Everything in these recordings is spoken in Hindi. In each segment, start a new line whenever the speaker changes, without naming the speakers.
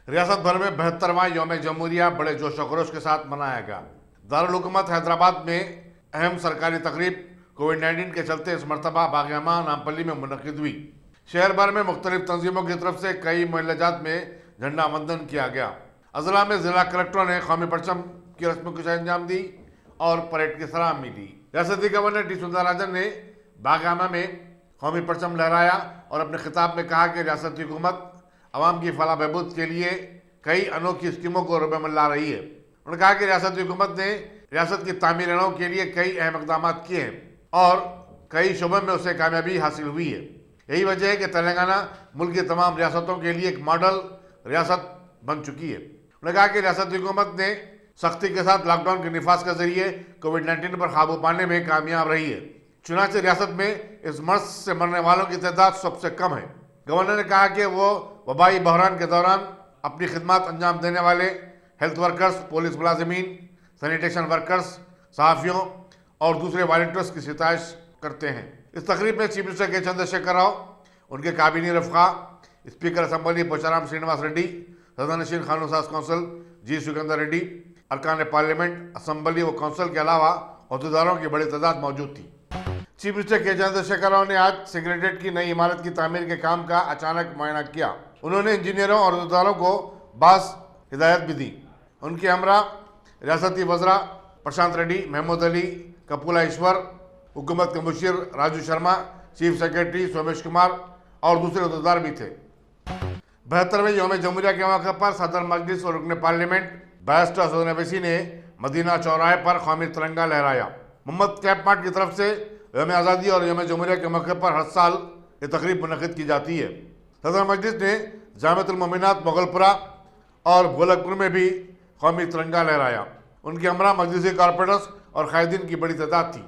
रियासत भर में 72वां यौम जमहूरिया बड़े जोश और खरोश के साथ मनाया गया। दारुल हुकूमत हैदराबाद में अहम सरकारी तकरीब कोविड-19 के चलते इस मरतबा बाग-ए-अमान नामपल्ली में मुनक्किद हुई। शहर भर में मुख्तलिफ तंजीमों की तरफ से कई मोहल्लाजात में झंडा वंदन किया गया। अजला में जिला कलेक्टरों ने कौमी परचम की रस्म कुशाई अंजाम दी और परेड की सलामी ली। रियासती गवर्नर टी सुंदरराजन ने बाग-ए-अमान में कौमी परचम लहराया और अपने खिताब में कहा कि रियासती हुकूमत अवाम की फलाह बहबूद के लिए कई अनोखी स्कीमों को रुपये ला रही है। उन्होंने कहा कि रियासती हुकूमत ने रियासत की तामीर के लिए कई अहम इकदाम किए हैं और कई शोबों में उसे कामयाबी हासिल हुई है। यही वजह है कि तेलंगाना मुल्क की तमाम रियासतों के लिए एक मॉडल रियासत बन चुकी है। उन्होंने कहा कि रियासती हुकूमत ने सख्ती के साथ लॉकडाउन के निफाज के जरिए कोविड-19 पर काबू पाने में कामयाब रही है। चुनांचे रियासत में इस मर्ज से मरने वालों की तादाद सबसे कम है। गवर्नर ने कहा कि वो वबाई बहरान के दौरान अपनी खिदमत अंजाम देने वाले हेल्थ वर्कर्स, पुलिस मुलाजिमीन, सैनिटेशन वर्कर्स, सहाफ़ियों और दूसरे वॉलंटियर्स की सिताइश करते हैं। इस तकरीब में चीफ मिनिस्टर के चंद्रशेखर राव, उनके काबिनी रफ़ा, स्पीकर असम्बली पोचाराम श्रीनिवास रेड्डी, सदनशीन कानून साज कौंसिल जी सुगंधर रेड्डी, अरकान पार्लियामेंट, असम्बली व कौंसिल के अलावा अहदेदारों की बड़ी तादाद मौजूद थी। चीफ मिनिस्टर के चंद्रशेखर राव ने आज सेक्रेटेरिएट की नई इमारत की तामीर के काम का अचानक मुआयना किया। उन्होंने इंजीनियरों और अहदेदारों को बास हिदायत भी दी। उनके हमरा रियासती वज़रा प्रशांत रेड्डी, महमूद अली, कपूला ईश्वर, हुकूमत के मुशीर राजू शर्मा, चीफ सेक्रेटरी सोमेश कुमार और दूसरे अहदेदार भी थे। 72वें यौम जमहूरिया के मौके पर सदर मजलिस और रुकन पार्लियामेंट बैरिस्टर असद नबी ने मदीना चौराहे पर कौमी तिरंगा लहराया। मोहम्मद कैप मार्ट की तरफ से यौम आज़ादी और यौम जमहूरिया के मौके पर हर साल ये तकरीब मुनक़िद की जाती है। सदर मजलिस ने जामिअतुल मोमिनात मोगलपुरा और गोलकपुर में भी कौमी तिरंगा लहराया। उनके हमरा मजलिसी कॉरपोरेटर्स और कायदीन की बड़ी तादाद थी।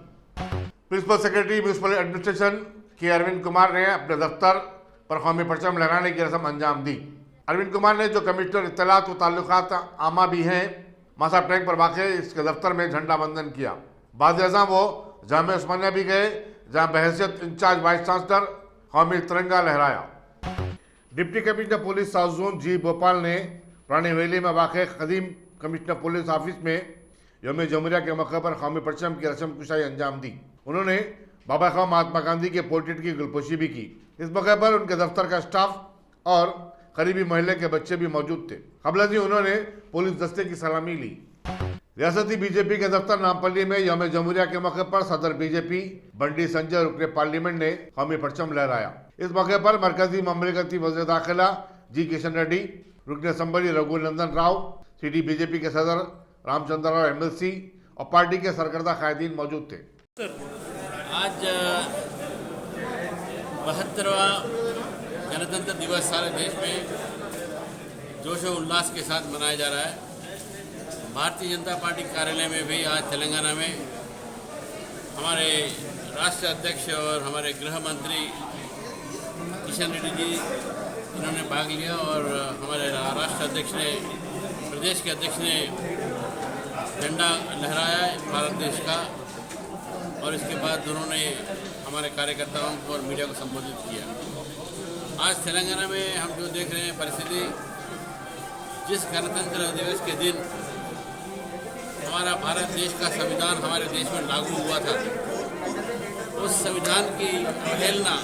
प्रिंसिपल सेक्रेटरी म्यूनसिपल एडमिनिस्ट्रेशन के अरविंद कुमार ने अपने दफ्तर पर कौमी परचम लहराने की रस्म अंजाम दी। अरविंद कुमार ने, जो कमिश्नर इत्तलात व ताल्लुकात आमा भी हैं, मासा टैंक पर वाक़ इसके दफ्तर में झंडा वंदन किया। बाद अज़ां वो जामिया उस्मानिया भी गए, जहाँ बहैसियत इंचार्ज वाइस चांसलर कौमी तिरंगा लहराया। Deputy commissioner police south zone G Bhopal ने पुरानी हवेली में वाक़ कदीम कमिश्नर पुलिस ऑफिस में यौम जमहूरिया के मौके पर कौमी परचम की रस्म कुशाई अंजाम दी। उन्होंने बाबा साहब महात्मा गांधी के पोर्ट्रेट की गुलपोशी भी की। इस मौके पर उनके दफ्तर का स्टाफ और करीबी मोहल्ले के बच्चे भी मौजूद थे। कबल जी उन्होंने पुलिस दस्ते की सलामी ली। रियासती बीजेपी के दफ्तर नामपल्ली में यौम जमहूरिया के मौके पर सदर बीजेपी बंडी संजय रुकने पार्लियामेंट ने कौमी परचम लहराया। इस मौके पर मरकजी ममलिकती वज़ीर दाखिला जी किशन रेड्डी, रुकन assembly Raghunandan Rao, city BJP के सदर रामचंद्र राव MLC और पार्टी के सरकर्दा कायदीन मौजूद थे।
आज 72वां गणतंत्र दिवस सारे देश में जोश और उल्लास के साथ मनाया जा रहा है। भारतीय जनता पार्टी कार्यालय में भी आज तेलंगाना में हमारे राष्ट्रीय अध्यक्ष और हमारे गृह मंत्री किशन रेड्डी जी इन्होंने भाग लिया और हमारे राष्ट्र अध्यक्ष ने, प्रदेश के अध्यक्ष ने झंडा लहराया भारत देश का और इसके बाद उन्होंने हमारे कार्यकर्ताओं को और मीडिया को संबोधित किया। आज तेलंगाना में हम जो देख रहे हैं परिस्थिति, जिस गणतंत्र दिवस के दिन हमारा भारत देश का संविधान हमारे देश में लागू हुआ था, उस संविधान की अवहेलना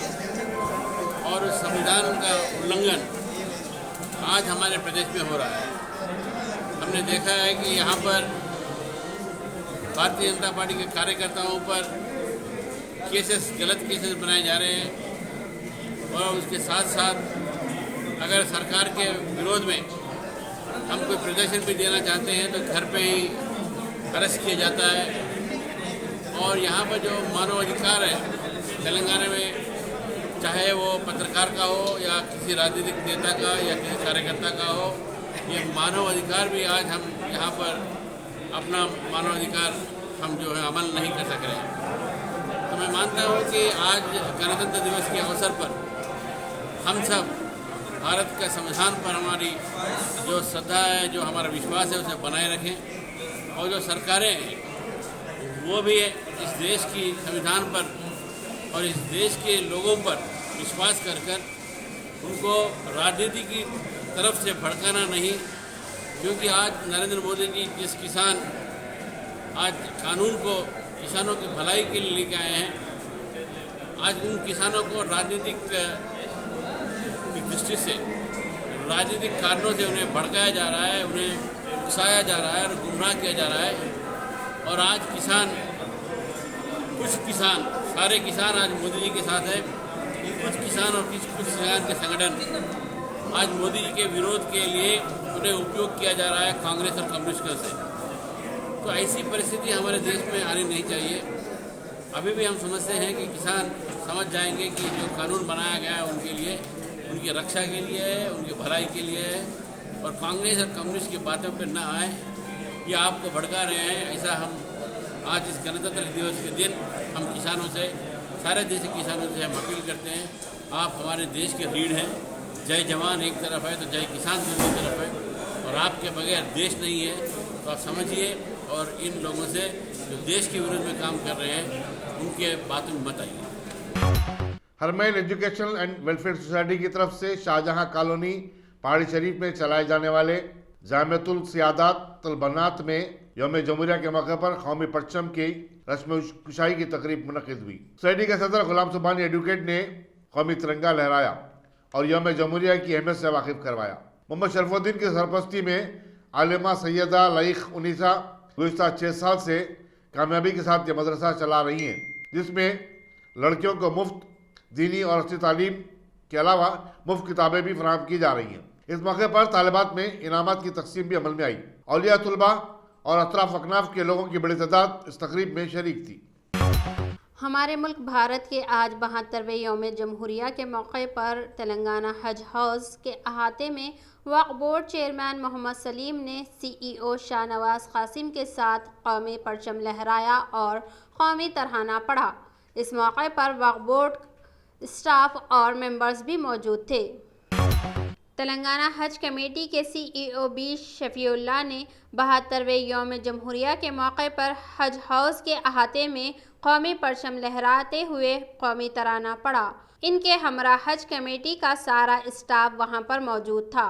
और उस संविधान का उल्लंघन आज हमारे प्रदेश में हो रहा है। हमने देखा है कि यहाँ पर भारतीय जनता पार्टी के कार्यकर्ताओं पर गलत केसेस बनाए जा रहे हैं और उसके साथ साथ अगर सरकार के विरोध में हम कोई प्रदर्शन भी देना चाहते हैं तो घर पे ही अरेस्ट किया जाता है। और यहाँ पर जो मानव अधिकार है तेलंगाना में, चाहे वो पत्रकार का हो या किसी राजनीतिक नेता का या किसी कार्यकर्ता का हो, ये मानव अधिकार भी आज हम यहाँ पर अपना मानव अधिकार हम जो है अमल नहीं कर सक रहे हैं। तो मैं मानता हूँ कि आज गणतंत्र दिवस के अवसर पर हम सब भारत के संविधान पर हमारी जो श्रद्धा है, जो हमारा विश्वास है, उसे बनाए रखें और जो सरकारें हैं वो भी इस देश की संविधान पर और इस देश के लोगों पर विश्वास कर उनको राजनीति की तरफ से भड़काना नहीं, क्योंकि आज नरेंद्र मोदी जी जिस किसान आज कानून को किसानों की भलाई के लिए लेके आए हैं, आज उन किसानों को राजनीतिक दृष्टि से, राजनीतिक कारणों से उन्हें भड़काया जा रहा है, उन्हें उकसाया जा रहा है और गुमराह किया जा रहा है। और आज किसान, कुछ किसान, सारे किसान आज मोदी जी के साथ है, कुछ किसान और कुछ किसान के संगठन आज मोदी जी के विरोध के लिए उन्हें उपयोग किया जा रहा है कांग्रेस और कम्युनिस्टों से। तो ऐसी परिस्थिति हमारे देश में आनी नहीं चाहिए। अभी भी हम समझते हैं कि किसान समझ जाएंगे कि जो कानून बनाया गया है उनके लिए, उनकी रक्षा के लिए है, उनकी भलाई के लिए है, और कांग्रेस और कम्युनिस्ट की बातों पर न आए, ये आपको भड़का रहे हैं। ऐसा हम आज इस गणतंत्र दिवस के दिन हम किसानों से, सारे देश के किसानों से हम अपील करते हैं, आप हमारे देश के रीढ़ हैं। जय जवान एक तरफ है तो जय किसान दूसरी तरफ है, और आपके बगैर देश नहीं है। तो आप समझिए और इन लोगों से जो देश के विरोध में काम कर रहे हैं उनके बातों में मत आइए।
हरमैन एजुकेशनल एंड वेलफेयर सोसाइटी की तरफ से शाहजहां कॉलोनी पहाड़ी शरीफ में चलाए जाने वाले जामियतुल सियादात तलबनात में यौम जमहूरिया के मौके पर कौमी परचम की रस्म कुशाई की तकरीब मुनक़िद हुई। सोसाइटी के सदर गुलाम सुब्हानी एडवोकेट ने कौमी तिरंगा लहराया और यौम जमहूरिया की अहमियत से वाकिफ करवाया। मोहम्मद शरफुद्दीन की सरपरस्ती में आलिमा सैयदा लाइक उन्नीसा गुज़िश्ता 6 साल से कामयाबी के साथ ये मदरसा चला रही हैं, जिसमें लड़कियों को मुफ्त दीनी और अस्सी तालीम के अलावा मुफ्त किताबें भी फराहम की जा रही हैं। इस मौके पर तालिबात में इनामात की तकसीम भी अमल में आई। औलिया तुलबा और अतराफ अकनाफ के लोगों की बड़ी तादाद इस तकरीब में शरीक थी।
हमारे मुल्क भारत के आज 72वें यौम जमहूरिया के मौके पर तेलंगाना हज हाउस के अहाते में वक्फ बोर्ड चेयरमैन मोहम्मद सलीम ने CEO शाहनवाज कासिम के साथ कौमी परचम लहराया और कौमी तराना पढ़ा। इस मौके पर वक्फ बोर्ड स्टाफ और मेंबर्स भी मौजूद थे। तेलंगाना हज कमेटी के CEO बी शफीउल्लाह ने 72वें यौम जमहूरिया के मौके पर हज हाउस के अहाते में कौमी परचम लहराते हुए कौमी तराना पढ़ा। इनके हमरा हज कमेटी का सारा स्टाफ वहां पर मौजूद था।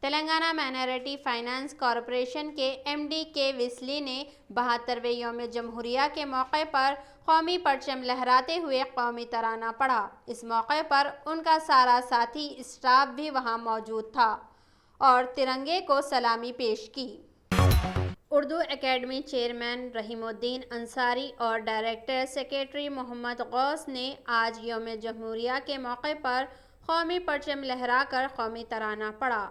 तेलंगाना माइनॉरिटी फाइनेंस कॉरपोरेशन के MD के विस्ली ने 72वें यौम जमहूरिया के मौके पर कौमी परचम लहराते हुए कौमी तराना पढ़ा। इस मौके पर उनका सारा साथी स्टाफ भी वहां मौजूद था और तिरंगे को सलामी पेश की। उर्दू एकेडमी चेयरमैन रहीमुद्दीन अंसारी और डायरेक्टर सेक्रेटरी मोहम्मद गौस ने आज यौम जमहूरिया के मौके पर कौमी परचम लहराकर कौमी तराना पढ़ा।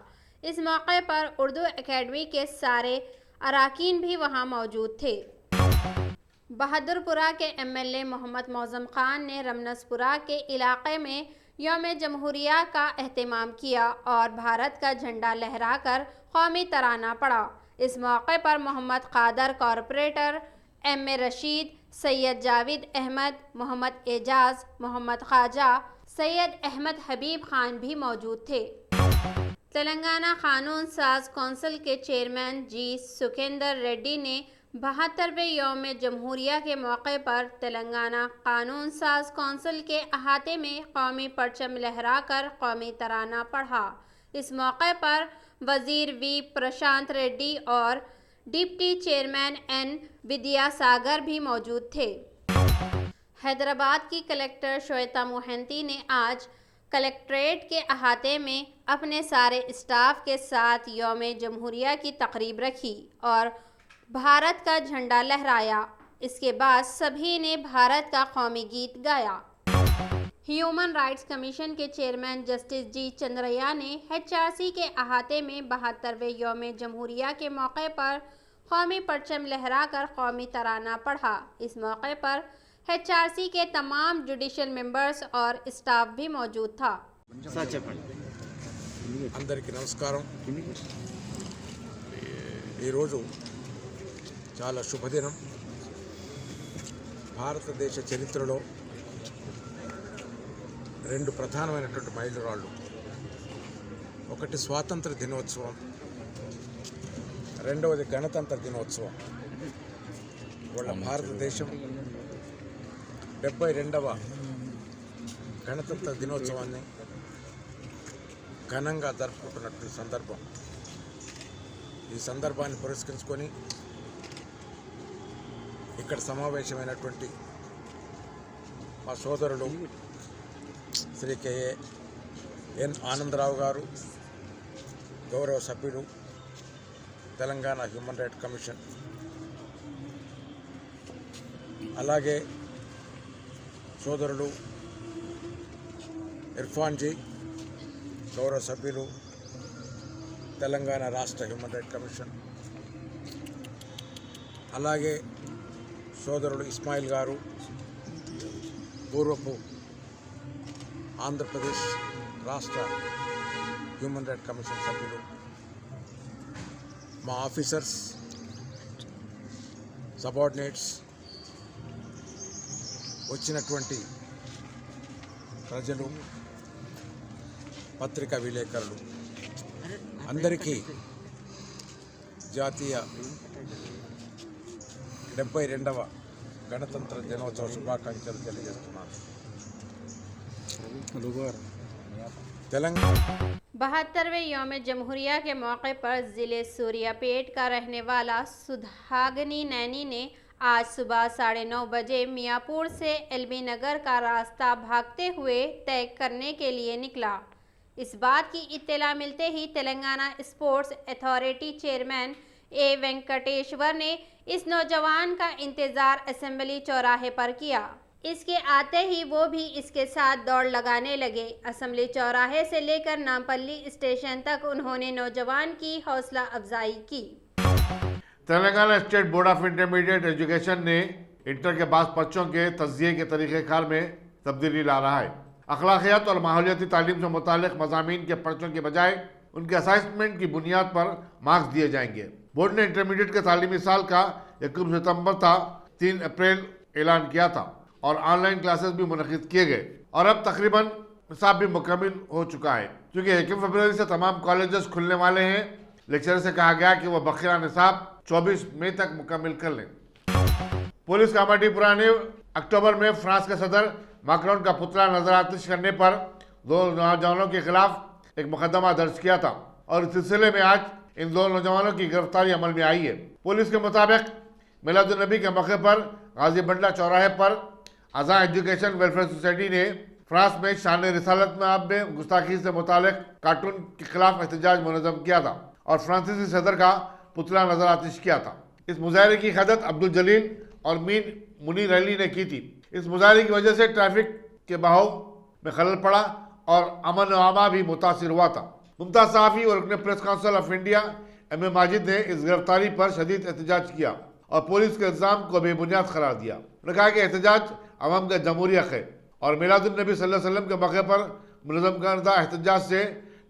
इस मौके पर उर्दू एकेडमी के सारे अराकीन भी वहां मौजूद थे। बहादुरपुरा के MLA मोहम्मद मौज़म खान ने रमनसपुरा के इलाके में यौम जमहूरिया का एहतमाम किया और भारत का झंडा लहराकर कौमी तराना पढ़ा। इस मौके पर मोहम्मद कादर कॉरपोरेटर, MA रशीद, सैयद जावेद अहमद, मोहम्मद एजाज, मोहम्मद ख्वाजा, सैयद अहमद हबीब खान भी मौजूद थे। तेलंगाना कानून साज कौंसिल के चेयरमैन G सुखेंदर रेड्डी ने 72वें यौम जमहूरिया के मौके पर तेलंगाना कानून साज कौंसिल के अहाते में कौमी परचम लहराकर कौमी तराना पढ़ा। इस मौके पर वजीर V प्रशांत रेड्डी और डिप्टी चेयरमैन N विद्यासागर भी मौजूद थे। हैदराबाद की कलेक्टर श्वेता मोहंती ने आज कलेक्ट्रेट के अहाते में अपने सारे स्टाफ के साथ यौम जमहूरिया की तकरीब रखी और भारत का झंडा लहराया। इसके बाद सभी ने भारत का कौमी गीत गाया। ह्यूमन राइट्स कमीशन के चेयरमैन जस्टिस G चंद्रया ने HRC के अहाते में 72वें यौम जमहूरिया के मौके पर कौमी परचम लहराकर कौमी तराना पढ़ा। इस मौके पर HRC के तमाम जुडिशियल मेंबर्स और स्टाफ भी मौजूद था।
అందరికీ నమస్కారం। ఈరోజు చాలా శుభదినం। భారతదేశ చరిత్రలో రెండు ప్రధానమైనటువంటి మైలురాళ్ళు, ఒకటి స్వాతంత్ర దినోత్సవం, రెండవది గణతంత్ర దినోత్సవం. ఇవాళ భారతదేశం 72వ గణతంత్ర దినోత్సవాన్ని ఘనంగా జరుపుకుంటున్నటువంటి సందర్భం. ఈ సందర్భాన్ని పురస్కరించుకొని ఇక్కడ సమావేశమైనటువంటి మా సోదరుడు శ్రీ ఎన్ ఆనందరావు గారు, గౌరవ సభ్యులు, తెలంగాణ హ్యూమన్ రైట్స్ కమిషన్, అలాగే సోదరులు ఇర్ఫాన్జీ, గౌరవ సభ్యులు, తెలంగాణ రాష్ట్ర హ్యూమన్ రైట్స్ కమిషన్, అలాగే సోదరుడు ఇస్మాయిల్ గారు, పూర్వపు ఆంధ్రప్రదేశ్ రాష్ట్ర హ్యూమన్ రైట్స్ కమిషన్ సభ్యులు, మా ఆఫీసర్స్, సబార్డినేట్స్, వచ్చినటువంటి ప్రజలు, పత్రికా విలేకరులు అందరికీ జాతీయ 72వ గణతంత్ర దినోత్సవ శుభాకాంక్షలు తెలియజేస్తున్నాను. तेलंगाना
72वें यौम जमहूरिया के मौके पर ज़िले सूर्यापेट का रहने वाला सुधागनी नैनी ने आज सुबह 9:30 बजे मियाँपुर से एलबी नगर का रास्ता भागते हुए तय करने के लिए निकला। इस बात की इत्तला मिलते ही Telangana sports authority chairman A Venkateshwar ने इस नौजवान का इंतज़ार असेंबली चौराहे पर किया। इसके आते ही वो भी इसके साथ दौड़ लगाने लगे। असेंबली चौराहे से लेकर नामपल्ली स्टेशन तक उन्होंने नौजवान की हौसला अफजाई की।
Telangana state board of intermediate education ने इंटर के बाद बच्चों के तज्जिए के तरीक़ेकार में तब्दीली ला रहा है। अखलाकियात और माहौलियाती तालीम से मुतालिक मज़ामीन के पर्चों के बजाय उनके असाइनमेंट की बुनियाद पर मार्क्स दिए जाएंगे। बोर्ड ने इंटरमीडिएट के तालीमी साल का 21 सितंबर था 3 अप्रैल ऐलान किया था और ऑनलाइन क्लासेस भी मुनक़िद किए गए और अब तकरीबन निसाब भी मुकम्मल हो चुका है। क्योंकि 1 फरवरी से तमाम कॉलेजेस खुलने वाले हैं, लेक्चरर से कहा गया कि वह बखिरा निसाब 24 मई तक मुकम्मल कर लें। पुलिस कामाटीपुरा ने अक्टूबर में फ्रांस के सदर मैक्रोन का पुतला नजरआतिश करने पर 2 नौजवानों के खिलाफ एक मुकदमा दर्ज किया था और इस सिलसिले में आज इन 2 नौजवानों की गिरफ्तारी अमल में आई है। पुलिस के मुताबिक मिलादुन्नबी के मौके पर गाजी बंडला चौराहे पर आज़ाद एजुकेशन वेलफेयर सोसाइटी ने फ्रांस में शान रिसालत में गुस्ताखी से मुतालिक कार्टून के खिलाफ एहतजाज मुनज़्ज़म किया था और फ्रांसीसी सदर का पुतला नजर आतिश किया था। इस मुजाहरे की क़यादत अब्दुल जलील और मीन मुनीर अली ने की थी। इस मुजाहरे की वजह से ट्रैफिक के बहाव में खलल पड़ा और अमन व अमा भी मुतासिर हुआ था। मुमताज़ सहाफ़ी और रुकन press council of India M A Majid ने इस गिरफ्तारी पर शदीद एहतजाज किया और पुलिस के इल्ज़ाम को बेबुनियाद करार दिया। उन्होंने कहा कि एहतजाज अवाम का जमहूरी हक़ है और मिलादुन्नबी सल्लल्लाहु अलैहि वसल्लम के मौके पर मुनज़्ज़म करदा एहतजाज से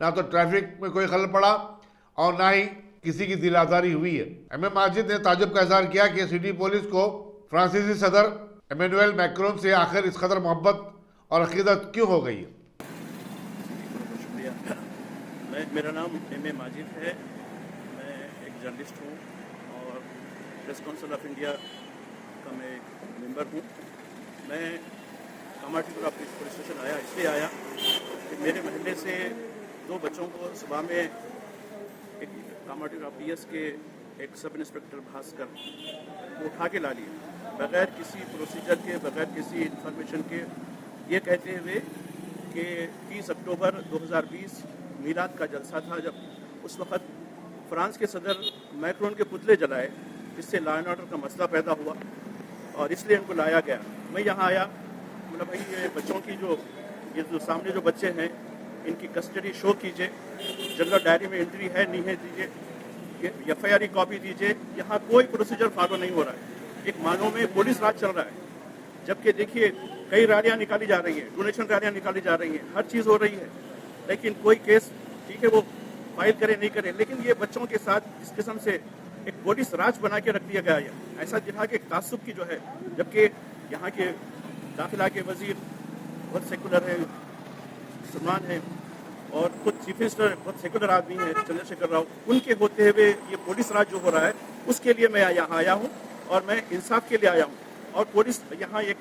ना तो ट्रैफिक में कोई खलल पड़ा और ना ही किसी की दिल आज़ारी हुई है। एम ए माजिद ने ताजुब का इज़हार किया कि सिटी पुलिस को फ्रांसीसी सदर एमेनुएल मैक्रोन से आखिर इस कदर मोहब्बत और अकीदत क्यों हो गई है।
मेरा नाम एम ए माजिद है। मैं एक जर्नलिस्ट हूँ और प्रेस काउंसिल ऑफ इंडिया का मैं एक मेंबर हूँ। मैं कामाटीपुरा पुलिस स्टेशन आया, इसलिए आया कि मेरे महल्ले से 2 बच्चों को सुबह में एक कामाटीपुरा PS के एक सब इंस्पेक्टर भास्कर को उठा के ला लिए बगैर किसी प्रोसीजर के, बगैर किसी इंफॉर्मेशन के, ये कहते हुए कि 30 अक्टूबर 2020 मीलाद का जलसा था, जब उस वक़्त फ्रांस के सदर मैक्रोन के पुतले जलाए, इससे लॉ एंड ऑर्डर का मसला पैदा हुआ और इसलिए इनको लाया गया। मैं यहाँ आया, मतलब भाई ये बच्चों की ये जो सामने जो बच्चे हैं इनकी कस्टडी शो कीजिए, जनरल डायरी में एंट्री है नहीं है दीजिए, FIR की कॉपी दीजिए। यहाँ कोई प्रोसीजर फॉलो नहीं हो रहा है। एक मानों में पुलिस राज चल रहा है, जबकि देखिए कई रैलियाँ निकाली जा रही हैं, डोनेशन रैलियाँ निकाली जा रही हैं, हर चीज़ हो रही है, लेकिन कोई केस ठीक है वो फाइल करे नहीं करे, लेकिन ये बच्चों के साथ इस किस्म से एक पुलिस राज बना के रख दिया गया है। ऐसा दिखा के तासुब की जो है, जबकि यहाँ के दाखिला के वजीर बहुत सेकुलर है, मुसलमान है और खुद चीफ मिनिस्टर बहुत सेकुलर आदमी है चंद्रशेखर राव, उनके होते हुए ये पुलिस राज जो हो रहा है उसके लिए मैं यहाँ आया हूँ और मैं इंसाफ के लिए आया हूँ। और पुलिस यहाँ एक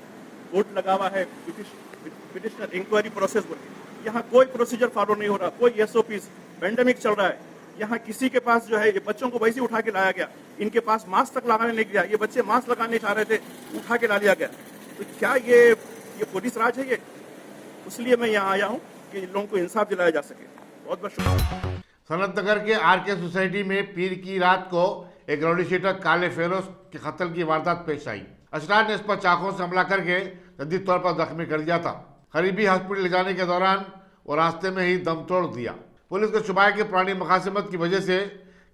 कोर्ट लगा हुआ है पिटिशनर इंक्वायरी प्रोसेस बोल, यहाँ कोई प्रोसीजर फॉलो नहीं हो रहा, कोई एसओपीज, पेंडेमिक चल रहा है, यहाँ किसी के पास जो है ये बच्चों को वैसे उठा के लाया गया, इनके पास मास्क तक लगाने नहीं गया, ये बच्चे मास्क लगाने नहीं चाह रहे थे, उठा के ला लिया गया। तो क्या ये पुलिस राज है ये? इसलिए मैं यहाँ आया हूँ कि इन लोगों को इंसाफ दिलाया जा सके। बहुत बहुत शुक्रिया।
सनत नगर के आरके सोसाइटी में पीर की रात को एक राउडी शीटर काले फेरोज के कत्ल की वारदात पेश आई। अशरार ने इस पर चाकुओं से हमला करके जदीद तौर पर जख्मी कर दिया था। करीबी हॉस्पिटल ले जाने के दौरान वो रास्ते में ही दम तोड़ दिया। पुलिस को शुबा है कि पुरानी मुखासिमत की वजह से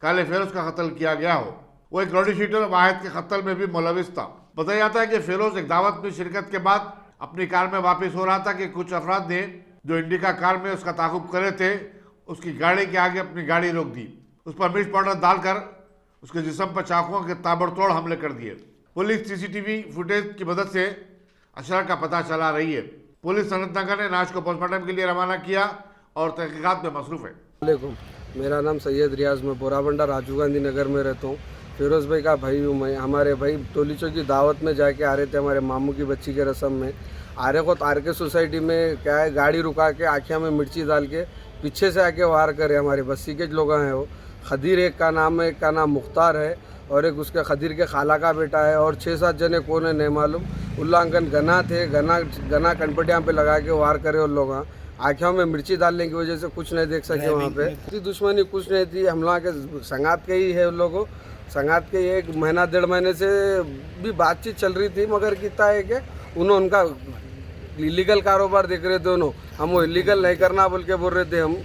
काले फेरोज का कत्ल किया गया हो। वो एक राउडी शीटर वाहिद के कत्ल में भी मुलविस था। बताया जाता है कि फेरोज एक दावत में शिरकत के बाद अपनी कार में वापस हो रहा था कि कुछ अफराद ने जो इंडिका कार में उसका ताकुब करे थे उसकी गाड़ी के आगे अपनी गाड़ी रोक दी। उस पर मिर्च पाउडर डालकर उसके जिस्म पर चाकुओं के ताबड़तोड़ हमले कर दिए। पुलिस सीसीटीवी फुटेज की मदद से अशरार का पता चला रही है। पुलिस सनत नगर ने लाश को पोस्टमार्टम के लिए रवाना किया और तहकीकात में मसरूफ है।
वालेकुम, मेरा नाम सैयद रियाज, मैं बोराबंडा राजीव गांधी नगर में रहता हूँ। फिरोज़ भाई का भाई हूँ मैं। हमारे भाई टोलीचो की दावत में जाके आ रहे थे, हमारे मामू की बच्ची के रस्म में आ रहे को। आरके सोसाइटी में क्या है, गाड़ी रुका के आँखिया में मिर्ची डाल के पीछे से आके वार करे। हमारे बस्ती के लोग हैं, वो खदीर एक का नाम है, एक का नाम मुख्तार है और एक उसके खदीर के खाला का बेटा है और 6-7 जने कौन है नहीं मालूम। उल्लांघन गना थे, गना कनपटियाँ पे लगा के वार करे। और लोग आँखों में मिर्ची डालने की वजह से कुछ नहीं देख सके। वहाँ पे दुश्मनी कुछ नहीं थी, हमला के संगात के ही है उन लोगों। संगात के 1 महीना 1.5 महीने से भी बातचीत चल रही थी, मगर कितना है कि उन्होंने उनका इलीगल कारोबार देख रहे थे। उन्होंने हम वो इलीगल नहीं करना बोल के बोल रहे थे, हम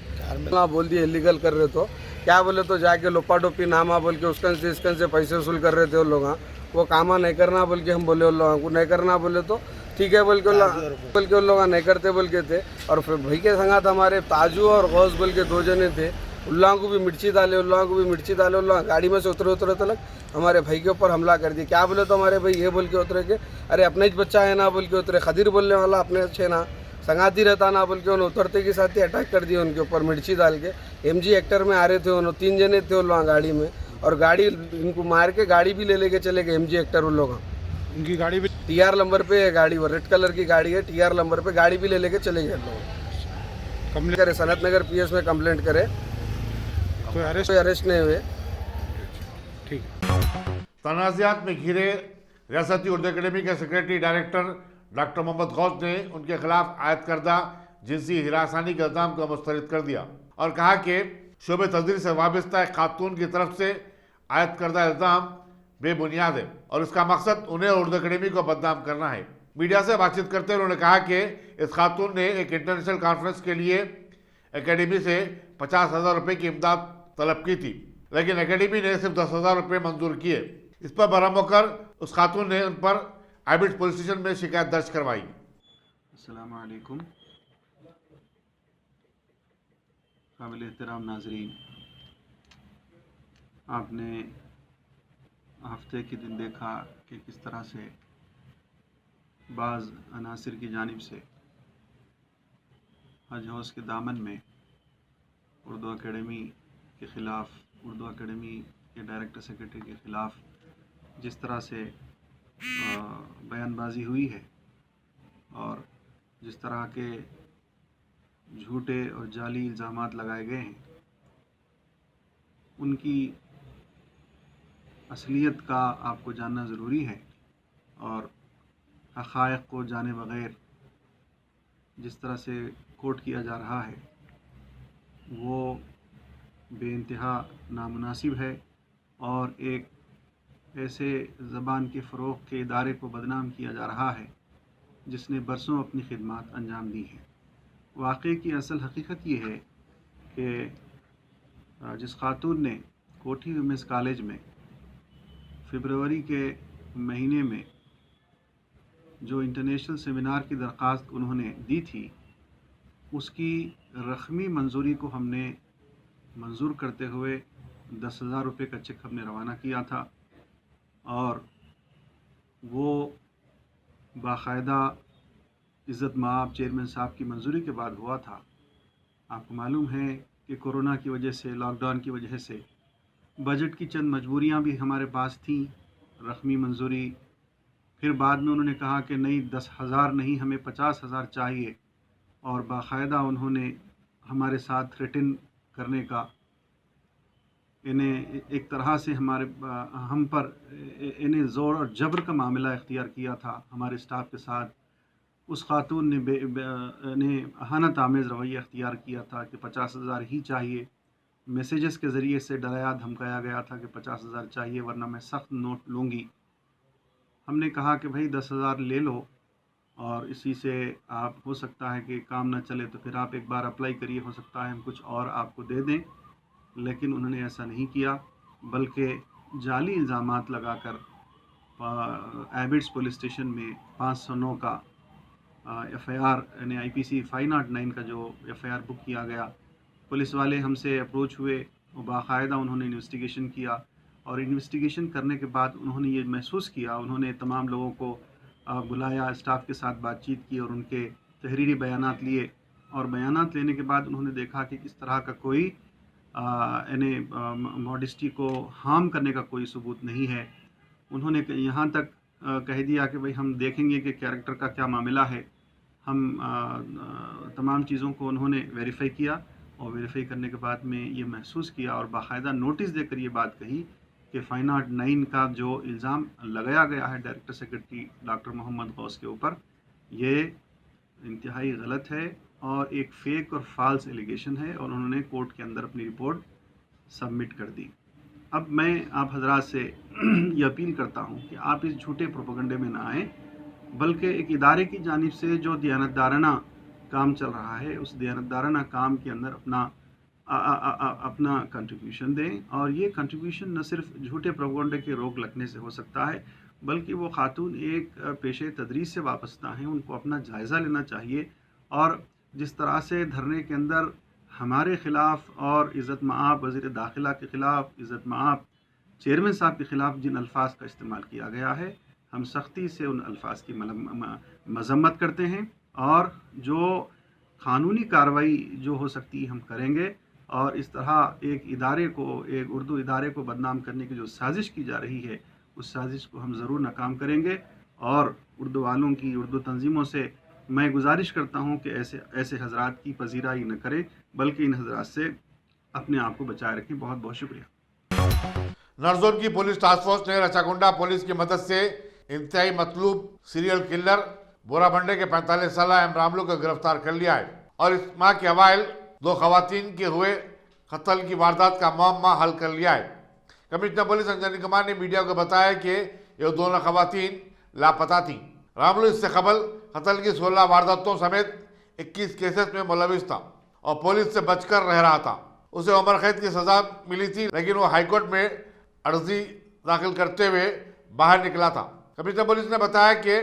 बोल दिए इलीगल कर रहे तो क्या बोले तो जाके लोपा टोपी नामा बोल के उसकन से पैसे वसूल कर रहे थे वो लोग। वो कामा नहीं करना बोल के हम बोले उन लोगों को नहीं करना बोले तो ठीक है बोल के उन लोग नहीं करते बोल के थे। और फिर भाई के संगात हमारे ताजू और गौस बोल के 2 जने थे। उन लोगों को भी मिर्ची डाले, उन लोग गाड़ी में से उतरे तलक हमारे भाई के ऊपर हमला कर दिया। क्या बोले तो हमारे भाई ये बोल के उतरे के अरे अपना ही बच्चा है ना बोल के उतरे। खदीर बोलने वाला अपने अच्छे ना संगाती रहता ना बोल के उन्हें उतरते के साथ ही अटैक कर दिया उनके ऊपर मिर्ची डाल के। MG एक्टर में आ रहे थे उन्होंने, 3 जने थे उन लोग गाड़ी में और गाड़ी इनको मार के गाड़ी भी ले के चले गए। MG एक्टर उन लोग,
उनकी गाड़ी भी
TR नंबर पे है गाड़ी, वो रेड कलर की गाड़ी है, TR नंबर पे गाड़ी भी ले के चले गए लोग। कंप्लेंट करे, सनत नगर PS में कंप्लेंट करे, कोई अरेस्ट नहीं हुए।
ठीक।
तनाज़ात में घिरे रियासती उर्दू अकेडमी के secretary director doctor Mohammad Ghaus ने उनके खिलाफ आयद करदा जिनसी हिरासानी के इल्ज़ाम को मुस्तरद कर दिया और कहा कि शोबे तदरीस से वाबस्ता एक खातून की तरफ से आयद करदा इल्ज़ाम बेबुनियाद है और इसका मकसद उन्हें उर्दू अकेडमी को बदनाम करना है। मीडिया से बातचीत करते हुए उन्होंने कहा कि इस खातून ने एक इंटरनेशनल कॉन्फ्रेंस के लिए अकेडमी से 50,000 रुपये की इमदाद तलब की थी, लेकिन अकेडमी ने सिर्फ 10,000 रुपये मंजूर किए। इस पर बरहम होकर उस खातून ने उन पर आइबिड पुलिस स्टेशन में शिकायत दर्ज करवाई।
अस्सलाम वालेकुम, काबिल एहतराम नाजरीन, आपने हफ्ते के दिन देखा कि किस तरह से बाज़ अनासिर की जानिब से हज हाउस के दामन में उर्दू अकेडमी के ख़िलाफ़, उर्दू अकेडमी के डायरेक्टर सेक्रेटरी के ख़िलाफ़ जिस तरह से बयानबाजी हुई है और जिस तरह के झूठे और जाली इल्ज़ामात लगाए गए हैं, उनकी असलियत का आपको जानना ज़रूरी है। और हक़ाइक़ को जाने बग़ैर जिस तरह से कोट किया जा रहा है वो बेइंतहा नामुनासिब है और एक ऐसे ज़बान के फ़रोग़ के इदारे को बदनाम किया जा रहा है जिसने बरसों अपनी खिदमत अंजाम दी हैं। वाक़े की असल हकीकत ये है कि जिस खातून ने कोठी वुमेंस कॉलेज में फ़रवरी के महीने में जो इंटरनेशनल सेमिनार की दरख्वास्त उन्होंने दी थी, उसकी रकमी मंजूरी को हमने मंजूर करते हुए 10,000 रुपये का चेक हमने रवाना किया था और वो बाकायदा इज़्ज़त माब चेयरमैन साहब की मंजूरी के बाद हुआ था। आपको मालूम है कि कोरोना की वजह से, लॉकडाउन की वजह से बजट की चंद मजबूरियां भी हमारे पास थीं। रकमी मंजूरी, फिर बाद में उन्होंने कहा कि नहीं 10,000 नहीं, हमें 50,000 चाहिए। और बाकायदा उन्होंने हमारे साथ थ्रेटन करने का, इन्हें एक तरह से हम पर इन्हें ज़ोर और जबर का मामला इख्तियार किया था हमारे स्टाफ के साथ। उस खातून ने अहानत आमेज़ रवैया इख्तियार किया था कि 50,000 ही चाहिए। मैसेजेस के ज़रिए से डराया धमकाया गया था कि 50,000 चाहिए वरना मैं सख्त नोट लूँगी। हमने कहा कि भाई 10,000 ले लो और इसी से आप, हो सकता है कि काम ना चले तो फिर आप एक बार अप्लाई करिए, हो सकता है हम कुछ और आपको दे दें। लेकिन उन्होंने ऐसा नहीं किया, बल्कि जाली इल्ज़ामात लगाकर एबिट्स पुलिस स्टेशन में 509 का FIR यानी IPC 509 का जो FIR बुक किया गया। पुलिस वाले हमसे अप्रोच हुए और बाकायदा उन्होंने इन्वेस्टिगेशन किया और इन्वेस्टिगेशन करने के बाद उन्होंने ये महसूस किया, उन्होंने तमाम लोगों को बुलाया, स्टाफ के साथ बातचीत की और उनके तहरीरी बयानात लिए और बयानात लेने के बाद उन्होंने देखा कि इस तरह का कोई मॉडेस्टी को हार्म करने का कोई सबूत नहीं है। उन्होंने यहाँ तक कह दिया कि भाई हम देखेंगे कि कैरेक्टर का क्या मामला है। हम तमाम चीज़ों को उन्होंने वेरीफाई किया और वेरीफाई करने के बाद में ये महसूस किया और बाकायदा नोटिस देकर ये बात कही कि 509 का जो इल्ज़ाम लगाया गया है director secretary doctor Mohammad Ghaus के ऊपर, ये इंतहाई गलत है और एक फ़ेक और फॉल्स एलिगेशन है और उन्होंने कोर्ट के अंदर अपनी रिपोर्ट सबमिट कर दी। अब मैं आप हजरात से ये अपील करता हूँ कि आप इस झूठे प्रोपेगेंडे में ना आएँ, बल्कि एक इदारे की जानिब से जो दियानतदाराना काम चल रहा है उस दियानतदाराना काम के अंदर अपना कंट्रीब्यूशन दें। और ये कंट्रीब्यूशन न सिर्फ झूठे प्रोपेगेंडे के रोक लगने से हो सकता है, बल्कि वो खातून एक पेशे तदरीस से वाबस्ता हैं, उनको अपना जायज़ा लेना चाहिए। और जिस तरह से धरने के अंदर हमारे ख़िलाफ़ और इज़्ज़त मआब वज़ीर दाखिला के ख़िलाफ़, इज़्ज़त मआब चेयरमैन साहब के ख़िलाफ़ जिन अल्फाज का इस्तेमाल किया गया है, हम सख्ती से उन अल्फाज की मज़म्मत करते हैं और जो क़ानूनी कार्रवाई जो हो सकती है हम करेंगे। और इस तरह एक इदारे को, एक उर्दू इदारे को बदनाम करने की जो साजिश की जा रही है, उस साजिश को हम ज़रूर नाकाम करेंगे। और उर्दू वालों की, उर्दू तंजीमों से मैं गुजारिश करता हूँ कि ऐसे हजरात की पजीराई न करें, बल्कि इन हजरात से अपने आप को बचाए रखें। बहुत बहुत शुक्रिया।
नरजोन की पुलिस टास्क फोर्स ने रचाकुंडा पुलिस की मदद से इंतहाई मतलूब सीरियल किलर बोराबंडे के 45 साल एम रामलू को गिरफ्तार कर लिया है और इस माह के अवाइल 2 खवातीन के हुए कत्ल की वारदात का मामला हल कर लिया है। कमिश्नर पुलिस अंजनी कुमार ने मीडिया को बताया कि ये दोनों खवातीन लापता थीं। रामलू इससे कबल कत्ल की 16 वारदातों समेत 21 केसेस में मुलविस था और पुलिस से बचकर रह रहा था। उसे उम्र कैद की सजा मिली थी, लेकिन वो हाईकोर्ट में अर्जी दाखिल करते हुए बाहर निकला था। कमिश्नर पुलिस ने बताया कि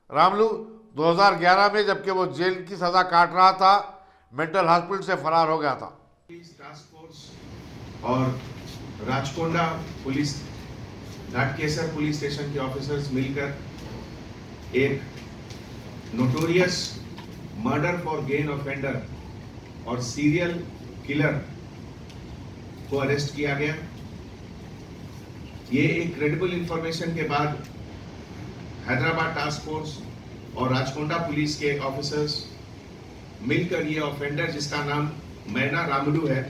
रामलू 2011 में, जबकि वो जेल की सजा काट रहा था, मेंटल हॉस्पिटल से फरार हो गया था।
टास्क फोर्स और Rachakonda police, Ghatkesar police station के ऑफिसर्स मिलकर एक notorious murder for gain offender और सीरियल किलर को अरेस्ट किया गया। ये एक क्रेडिबल इंफॉर्मेशन के बाद हैदराबाद टास्क फोर्स और राचकोंडा पुलिस के ऑफिसर्स मिलकर ये ऑफेंडर, जिसका नाम मैना रामडू है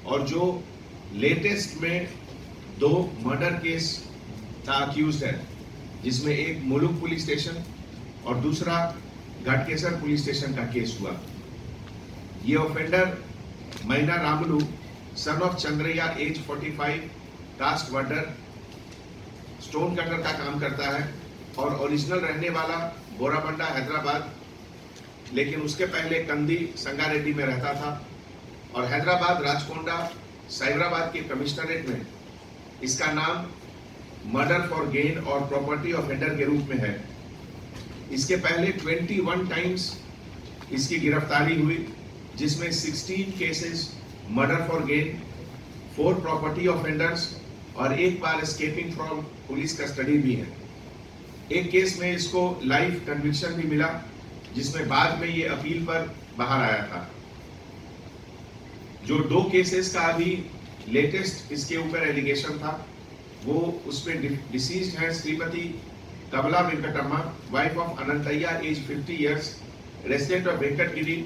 और जो लेटेस्ट में 2 मर्डर केस का अक्यूज्ड है, जिसमें एक मुलुक पुलिस स्टेशन और दूसरा घाटकेसर पुलिस स्टेशन का केस हुआ। ये offender Maina Ramudu son of Chandraiah, age 45, caste वर्डर, स्टोन कटर का काम करता है और ओरिजिनल रहने वाला बोराबंडा हैदराबाद, लेकिन उसके पहले कंदी संगारेड्डी में रहता था और हैदराबाद राचकोंडा साइबराबाद के कमिश्नरेट में इसका नाम मर्डर फॉर गेन और प्रॉपर्टी ऑफेंडर के रूप में है। इसके पहले 21 टाइम्स इसकी गिरफ्तारी हुई, जिसमें 16 cases murder for gain, 4 property offenders और एक बार एस्केपिंग फ्रॉम पुलिस कस्टडी भी है। एक केस में इसको लाइफ कन्विक्शन भी मिला, जिसमें बाद में ये अपील पर बाहर आया था। जो 2 केसेस का अभी लेटेस्ट इसके ऊपर एलिगेशन था, वो उसमें डिसीज्ड है Shrimati Kamala Venkatamma, wife of Anantaiah, age 50 years, resident of Venkatagiri,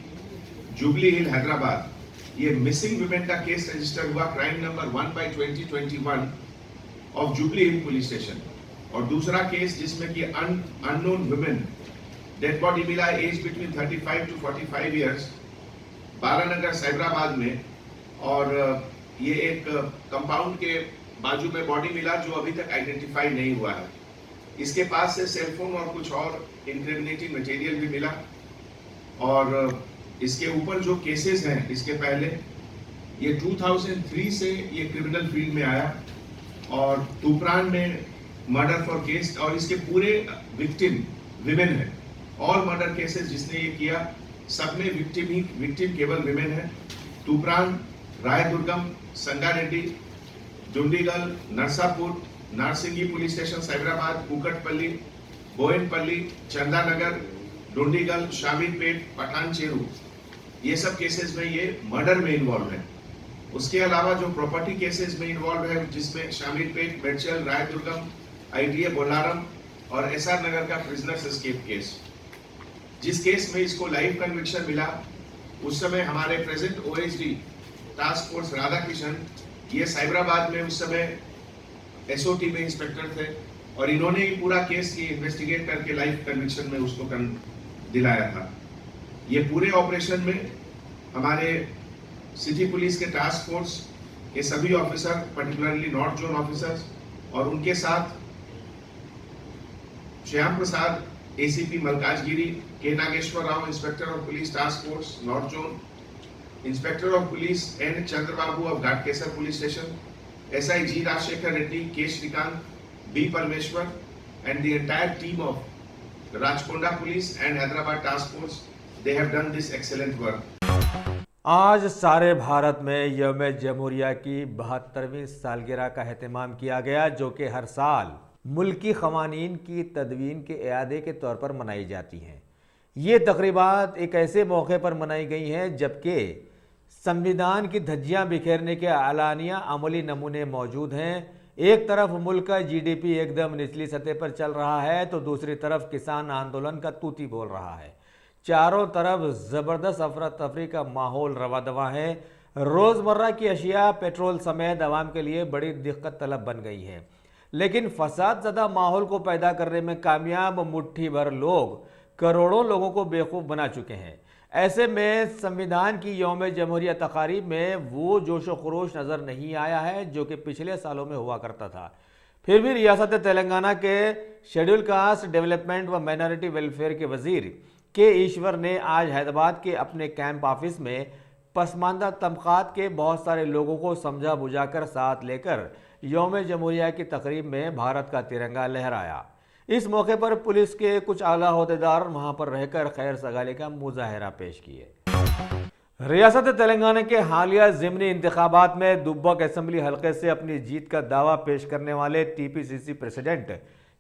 Jubilee Hill, Hyderabad, ये मिसिंग वुमेन का केस रजिस्टर हुआ crime number 1/2021 of Jubilee Hill police station. और दूसरा केस जिसमें कि अननोन वुमेन डेड बॉडी मिला, age between 35 to 45 years, Baranagar Cyberabad में। और ये एक कंपाउंड के बाजू में बॉडी मिला जो अभी तक आइडेंटिफाई नहीं हुआ है। इसके पास से सेलफोन और कुछ और इंक्रिमिनेटिंग मटेरियल भी मिला। और इसके ऊपर जो केसेस हैं इसके पहले, ये 2003 से ये क्रिमिनल फील्ड में आया और तूप्रान में मर्डर फॉर केस, और इसके पूरे विक्टिम विमेन है। ऑल मर्डर केसेस जिसने ये किया सब में विक्टिम केवल विमेन है। तूप्रान, रायदुर्गम, संगारेड्डी, डुंडीगल, नरसापुर, नारसिंगी पुलिस स्टेशन साइबराबाद, कुकटपल्ली, बोयनपल्ली, चंदानगर, डुंडीगल, शामीरपेट, पठान चेरू, ये सब केसेस में ये मर्डर में इन्वॉल्व है। उसके अलावा जो प्रॉपर्टी केसेस में इन्वॉल्व है जिसमें शामीरपेट, मेडचल, रायदुर्गम, ITA बोलारम और SR नगर का प्रिजनर्स एस्केप केस, जिस केस में इसको लाइफ कन्विक्शन मिला उस समय हमारे present OSD task force Radhakishan ये साइबराबाद में उस समय SOT में इंस्पेक्टर थे और इन्होंने ही पूरा केस ये इन्वेस्टिगेट करके लाइफ कन्विक्शन में उसको दिलाया था। ये पूरे ऑपरेशन में हमारे सिटी पुलिस के टास्क फोर्स के सभी officer, particularly north zone officers, और उनके साथ Shyam Prasad ACP Malkajgiri, K Nageswara Rao inspector of police task force north zone, inspector of police N Chandrababu of Ghatkesar police station, SI G Rajasekhar Reddy, K Srikanth, B Parameshwar and the entire team of Rachakonda police and Hyderabad task force, they have done this excellent work।
आज सारे भारत में यौम जमहूरिया की 72वीं सालगिरह का एहतमाम किया गया, जो कि हर साल मुल्की क़वानीन की तदवीन के इआदे के तौर पर मनाई जाती हैं। ये तक़रीबात एक ऐसे मौके पर मनाई गई हैं जबकि संविधान की धज्जियाँ बिखेरने के आलानिया अमली नमूने मौजूद हैं। एक तरफ मुल्क का GDP एकदम निचली सतह पर चल रहा है तो दूसरी तरफ किसान आंदोलन का तूती बोल रहा है। चारों तरफ ज़बरदस्त अफरा तफरी का माहौल रवा दवा है। रोज़मर्रा की अशिया पेट्रोल समेत आवाम के लिए बड़ी दिक्कत तलब बन गई है, लेकिन फसाद ज़दा माहौल को पैदा करने में कामयाब मुट्ठी भर लोग करोड़ों लोगों को बेवकूफ़ बना चुके हैं। ऐसे में संविधान की यौम जमहूरिया तकारीब में वो जोश व खरोश नज़र नहीं आया है जो कि पिछले सालों में हुआ करता था। फिर भी रियासत तेलंगाना के शेड्यूल कास्ट डेवलपमेंट व माइनॉरिटी वेलफेयर के वज़ीर के ईश्वर ने आज हैदराबाद के अपने कैंप ऑफिस में पसमानदा तबक़ात के बहुत सारे लोगों को समझा बुझाकर साथ लेकर यौम जमहूरिया की तकरीब में भारत का तिरंगा लहराया। इस मौके पर पुलिस के कुछ आला ओहदेदार वहां पर रहकर खैर सगाली का मुजाहरा पेश किए। रियासत तेलंगाना के हालिया ज़िमनी इंतखाबात में दुब्बक असम्बली हल्के से अपनी जीत का दावा पेश करने वाले TPCC प्रेसिडेंट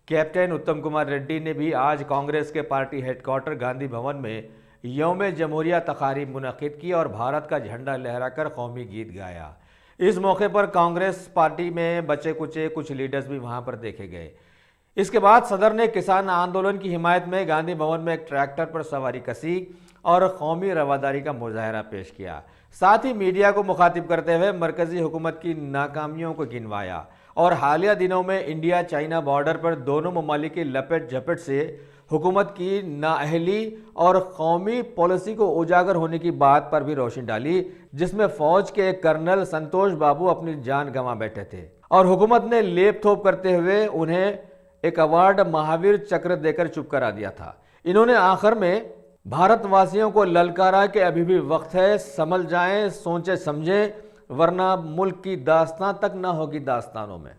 कैप्टन उत्तम कुमार रेड्डी ने भी आज कांग्रेस के पार्टी हेडक्वार्टर गांधी भवन में यौम जमहूरिया तकारीब मुनक़िद की और भारत का झंडा लहराकर कौमी गीत गाया। इस मौके पर कांग्रेस पार्टी में बचे कुचे कुछ लीडर्स भी वहां पर देखे गए। इसके बाद सदर ने किसान आंदोलन की हिमायत में गांधी भवन में एक ट्रैक्टर पर सवारी कसी और कौमी रवादारी का मुजाहरा पेश किया। साथ ही मीडिया को मुखातिब करते हुए मरकजी हुकूमत की नाकामियों को गिनवाया और हालिया दिनों में इंडिया चाइना बॉर्डर पर दोनों ममालिक की लपेट झपेट से हुकूमत की नाअहली और कौमी पॉलिसी को उजागर होने की बात पर भी रोशनी डाली, जिसमें फौज के कर्नल संतोष बाबू अपनी जान गंवा बैठे थे और हुकूमत ने लेप थोप करते हुए उन्हें एक अवार्ड महावीर चक्र देकर चुप करा दिया था। इन्होंने आखिर में भारतवासियों को ललकारा कि अभी भी वक्त है, संभल जाएं, सोचे समझें, वरना मुल्क की दास्तां तक ना होगी दास्तानों में।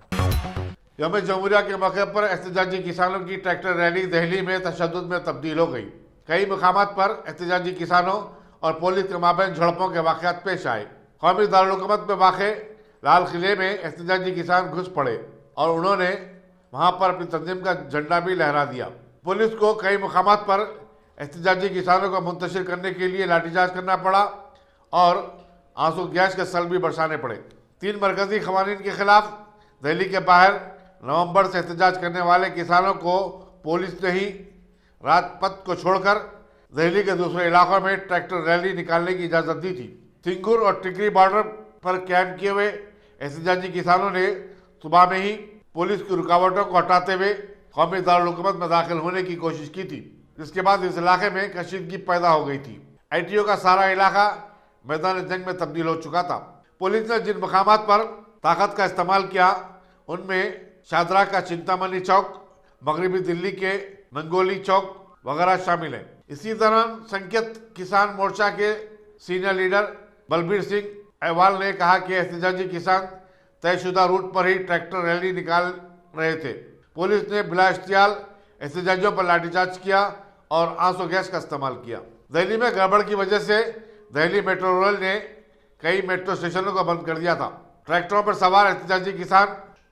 यौम जमहूरिया के मौके पर एहतजाजी किसानों की ट्रैक्टर रैली दिल्ली में तशद्दुद में तब्दील हो गई। कई मुकामात पर एहतजाजी किसानों और पुलिस के माबैन झड़पों के वाक़यात पेश आए। कौमी दारुल-हुकूमत में वाक़े लाल किले में एहतजाजी किसान घुस पड़े और उन्होंने वहां पर अपनी तंजीम का झंडा भी लहरा दिया। पुलिस को कई मुकामात पर एहतजाजी किसानों को मुंतशिर करने के लिए लाठीचार्ज करना पड़ा और आंसू गैस के सल भी बरसाने पड़े। 3 मरकजी क़वानीन के खिलाफ दिल्ली के बाहर नवंबर से एहतजाज करने वाले किसानों को पुलिस ने ही राजपथ को छोड़कर दिल्ली के दूसरे इलाकों में ट्रैक्टर रैली निकालने की इजाजत दी थी। सिंगूर और टिकरी बॉर्डर पर कैंप किए हुए एहतजाजी किसानों ने सुबह में ही पुलिस की रुकावटों को हटाते हुए कौमी दारुल-हुकूमत में दाखिल होने की कोशिश की थी, जिसके बाद इस इलाके में कशीदगी पैदा हो गई थी। ITO का सारा इलाका मैदान जंग में तब्दील हो चुका था। पुलिस ने जिन मकामात पर ताकत का इस्तेमाल किया उनमें शादरा का चिंतामणि चौक, मगरबी दिल्ली के मंगोली चौक वगैरह शामिल हैं। इसी दौरान संकेत किसान मोर्चा के सीनियर लीडर बलबीर सिंह अहवाल ने कहा कि एहतजाजी किसान तयशुदा रूट पर ही ट्रैक्टर रैली निकाल रहे थे। पुलिस ने बिला इख्तियार एहतजाजियों पर लाठीचार्ज किया और आंसू गैस का इस्तेमाल किया। दिल्ली में गड़बड़ की वजह से दिल्ली मेट्रो रेल ने कई मेट्रो स्टेशनों को बंद कर दिया था। ट्रैक्टरों पर सवार एहतजाजी किसान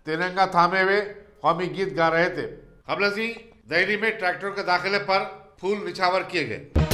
तिरंगा थामे हुए कौमी गीत गा रहे थे। कबल से दिल्ली में ट्रैक्टर के दाखिले पर फूल निछावर किए गए।